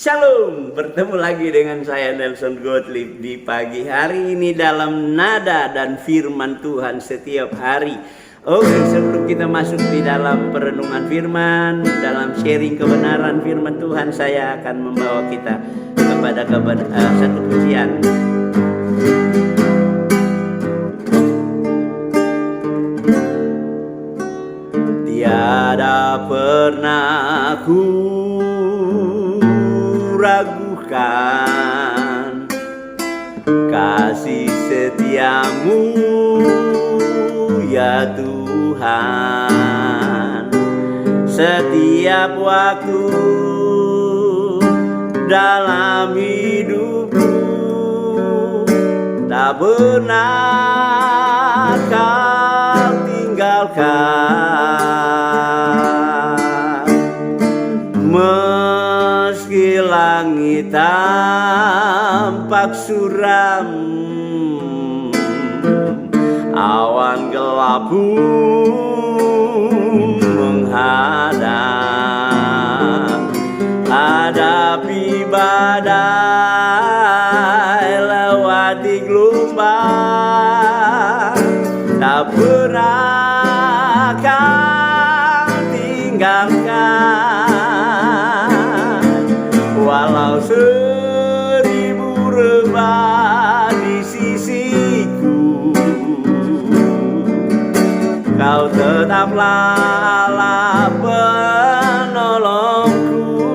Shalom, bertemu lagi dengan saya Nelson Gottlieb di pagi hari ini dalam nada dan firman Tuhan setiap hari. Oke, sebelum kita masuk di dalam perenungan firman, dalam sharing kebenaran firman Tuhan, saya akan membawa kita kepada satu pujian. Tiada pernah ku ragukan kasih setiamu ya Tuhan. Setiap waktu dalam hidupku tak pernah kau tinggalkan. Meski langit tampak suram, awan gelap pun menghadang, hadapi badai, lewati gelombang, tak pernah kau tinggalkan. Walau seribu rebah di sisiku, kau tetaplah Allah penolongku.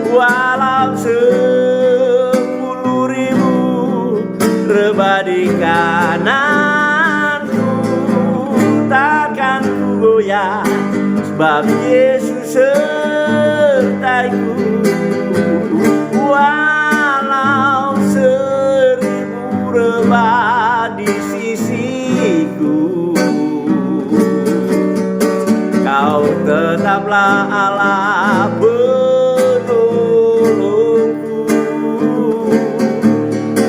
Walau 10.000 rebah di kananku, takkan ku goyah, sebab Yesus sertaiku. Walau 1000 rebah di sisiku, kau tetaplah Allah penolongku.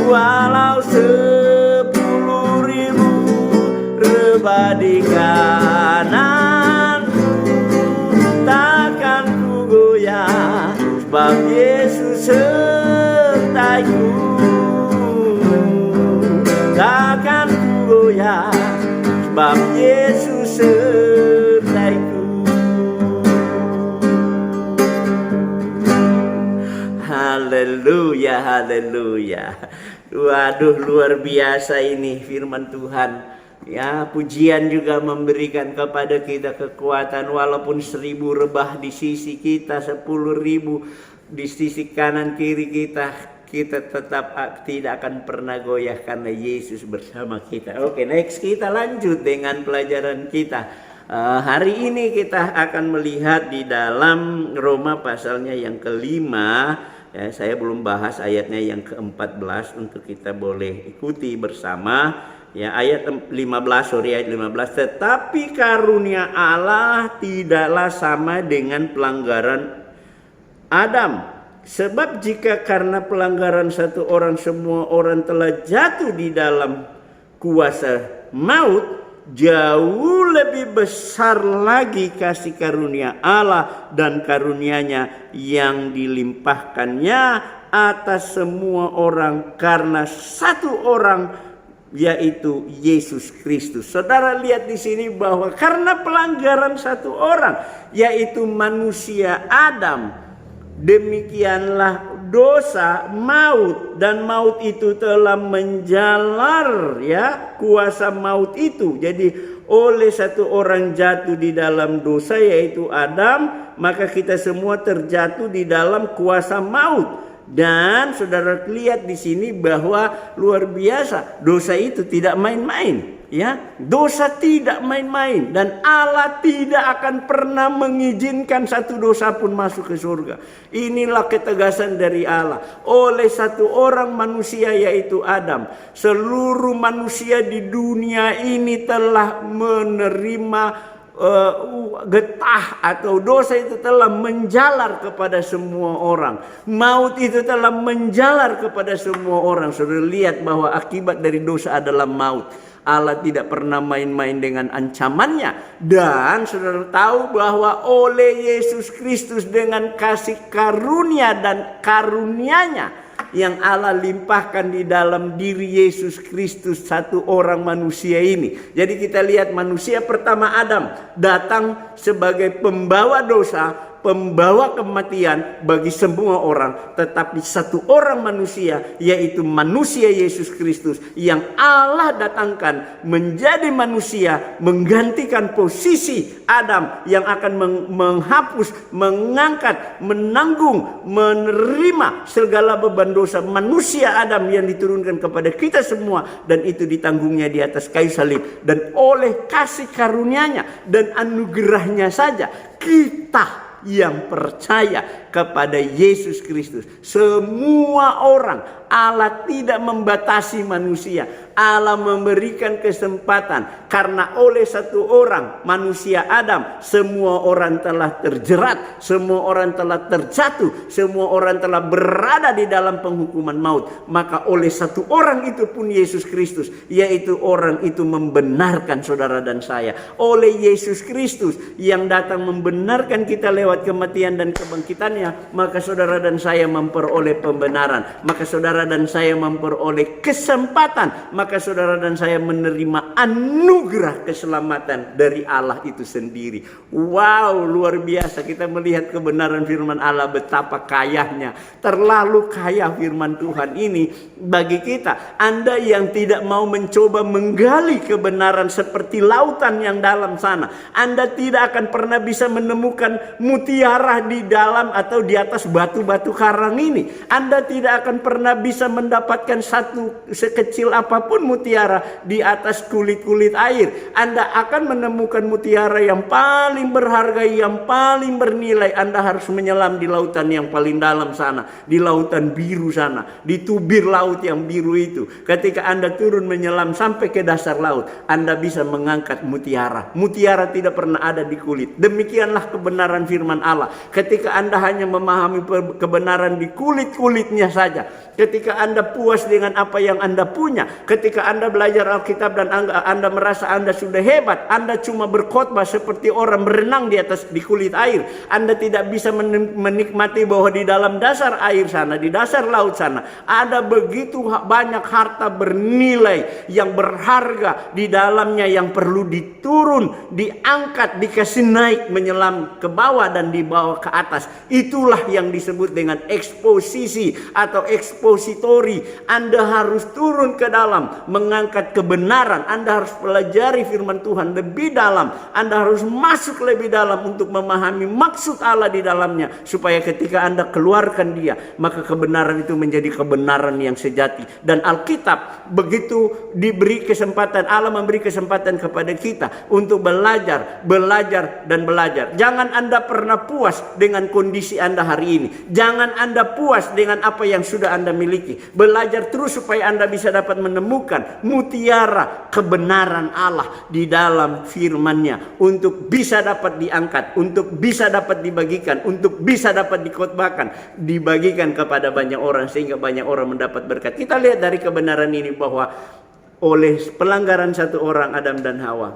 Walau 10.000 rebah di kananku, takkan ku goyah, sebab Yesus sertaiku. Takkan ku goyah, sebab Yesus sertaiku. Haleluya, haleluya. Waduh, luar biasa ini firman Tuhan. Ya, pujian juga memberikan kepada kita kekuatan. Walaupun 1000 rebah di sisi kita, 10.000 di sisi kanan kiri kita, kita tetap tidak akan pernah goyah karena Yesus bersama kita. Oke, next kita lanjut dengan pelajaran kita. Hari ini kita akan melihat di dalam Roma pasalnya yang kelima. Ya, saya belum bahas ayatnya yang ke-14 untuk kita boleh ikuti bersama. Ya, ayat 15, ayat 15. Tetapi karunia Allah tidaklah sama dengan pelanggaran Adam. Sebab jika karena pelanggaran satu orang semua orang telah jatuh di dalam kuasa maut, jauh lebih besar lagi kasih karunia Allah dan karunia-Nya yang dilimpahkannya atas semua orang karena satu orang, yaitu Yesus Kristus. Saudara lihat di sini bahwa karena pelanggaran satu orang, yaitu manusia Adam, demikianlah dosa, maut, dan maut itu telah menjalar, ya, kuasa maut itu. Jadi oleh satu orang jatuh di dalam dosa, yaitu Adam, maka kita semua terjatuh di dalam kuasa maut. Dan saudara lihat di sini bahwa luar biasa, dosa itu tidak main-main. Ya, dosa tidak main-main, dan Allah tidak akan pernah mengizinkan satu dosa pun masuk ke surga. Inilah ketegasan dari Allah. Oleh satu orang manusia, yaitu Adam, seluruh manusia di dunia ini telah menerima getah atau dosa itu telah menjalar kepada semua orang. Maut itu telah menjalar kepada semua orang. Saudara lihat bahwa akibat dari dosa adalah maut. Allah tidak pernah main-main dengan ancamannya. Dan saudara tahu bahwa oleh Yesus Kristus dengan kasih karunia dan karunia-Nya yang Allah limpahkan di dalam diri Yesus Kristus, satu orang manusia ini. Jadi kita lihat manusia pertama Adam datang sebagai pembawa dosa, pembawa kematian bagi semua orang. Tetapi satu orang manusia, yaitu manusia Yesus Kristus, yang Allah datangkan menjadi manusia, menggantikan posisi Adam yang akan menghapus, mengangkat, menanggung, menerima segala beban dosa manusia Adam yang diturunkan kepada kita semua. Dan itu ditanggungnya di atas kayu salib. Dan oleh kasih karunia-Nya dan anugerahnya saja, kita yang percaya kepada Yesus Kristus, semua orang, Allah tidak membatasi manusia. Allah memberikan kesempatan karena oleh satu orang manusia Adam, semua orang telah terjerat, semua orang telah terjatuh, semua orang telah berada di dalam penghukuman maut. Maka oleh satu orang itu pun Yesus Kristus, yaitu orang itu membenarkan saudara dan saya. Oleh Yesus Kristus yang datang membenarkan kita lewat kematian dan kebangkitannya, maka saudara dan saya memperoleh pembenaran, maka saudara dan saya memperoleh kesempatan, maka saudara dan saya menerima anugerah keselamatan dari Allah itu sendiri. Wow, luar biasa kita melihat kebenaran firman Allah, betapa kayanya, terlalu kaya firman Tuhan ini bagi kita. Anda yang tidak mau mencoba menggali kebenaran seperti lautan yang dalam sana, Anda tidak akan pernah bisa menemukan mutiara di dalam atau di atas batu-batu karang ini. Anda tidak akan pernah bisa mendapatkan satu sekecil apapun mutiara di atas kulit-kulit air. Anda akan menemukan mutiara yang paling berharga, yang paling bernilai. Anda harus menyelam di lautan yang paling dalam sana, di lautan biru sana, di tubir laut yang biru itu. Ketika Anda turun menyelam sampai ke dasar laut, Anda bisa mengangkat mutiara. Mutiara tidak pernah ada di kulit. Demikianlah kebenaran firman Allah. Ketika Anda hanya memahami kebenaran di kulit-kulitnya saja, ketika Anda puas dengan apa yang Anda punya, ketika Anda belajar Alkitab dan Anda merasa Anda sudah hebat, Anda cuma berkhotbah seperti orang berenang di kulit air. Anda tidak bisa menikmati bahwa di dalam dasar air sana, di dasar laut sana, ada begitu banyak harta bernilai yang berharga di dalamnya yang perlu diturun, diangkat, dikasih naik, menyelam ke bawah dan dibawa ke atas. Itulah yang disebut dengan eksposisi atau ekspositori. Anda harus turun ke dalam, mengangkat kebenaran. Anda harus pelajari firman Tuhan lebih dalam. Anda harus masuk lebih dalam untuk memahami maksud Allah di dalamnya, supaya ketika Anda keluarkan dia, maka kebenaran itu menjadi kebenaran yang sejati. Dan Alkitab begitu diberi kesempatan, Allah memberi kesempatan kepada kita untuk belajar, dan belajar. Jangan Anda pernah puas dengan kondisi Anda hari ini. Jangan Anda puas dengan apa yang sudah Anda miliki. Belajar terus supaya Anda bisa dapat menemukan mutiara kebenaran Allah di dalam firman-Nya, untuk bisa dapat diangkat, untuk bisa dapat dibagikan, untuk bisa dapat dikhotbahkan, dibagikan kepada banyak orang sehingga banyak orang mendapat berkat. Kita lihat dari kebenaran ini bahwa oleh pelanggaran satu orang, Adam dan Hawa,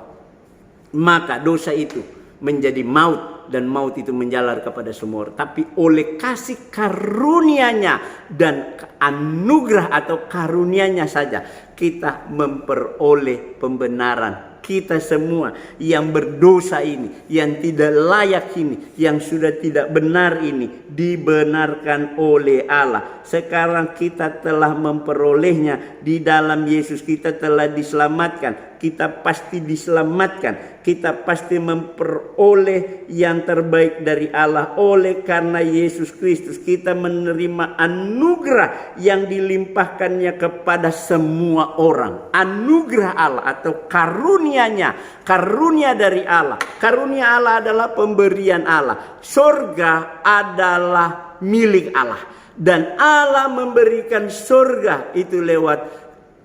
maka dosa itu menjadi maut, dan maut itu menjalar kepada semua orang. Tapi oleh kasih karunia-Nya dan anugerah atau karunia-Nya saja, kita memperoleh pembenaran. Kita semua yang berdosa ini, yang tidak layak ini, yang sudah tidak benar ini, dibenarkan oleh Allah. Sekarang kita telah memperolehnya di dalam Yesus. Kita telah diselamatkan. Kita pasti diselamatkan. Kita pasti memperoleh yang terbaik dari Allah. Oleh karena Yesus Kristus, kita menerima anugerah yang dilimpahkannya kepada semua orang. Anugerah Allah atau karunia-Nya, karunia dari Allah. Karunia Allah adalah pemberian Allah. Surga adalah milik Allah. Dan Allah memberikan surga itu lewat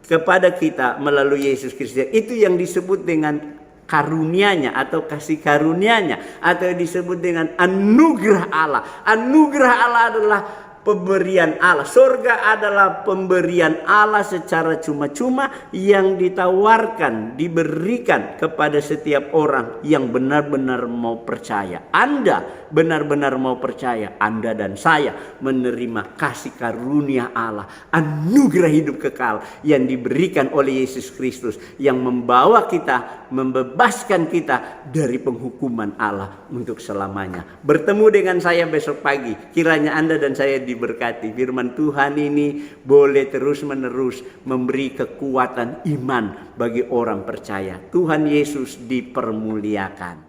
kepada kita melalui Yesus Kristus. Itu yang disebut dengan karunia-Nya atau kasih karunia-Nya, atau disebut dengan anugerah Allah. Anugerah Allah adalah pemberian Allah. Surga adalah pemberian Allah secara cuma-cuma yang ditawarkan, diberikan kepada setiap orang yang benar-benar mau percaya. Anda benar-benar mau percaya, Anda dan saya menerima kasih karunia Allah, anugerah hidup kekal yang diberikan oleh Yesus Kristus, yang membawa kita, membebaskan kita dari penghukuman Allah untuk selamanya. Bertemu dengan saya besok pagi. Kiranya Anda dan saya diberkati. Firman Tuhan ini boleh terus-menerus memberi kekuatan iman bagi orang percaya. Tuhan Yesus dipermuliakan.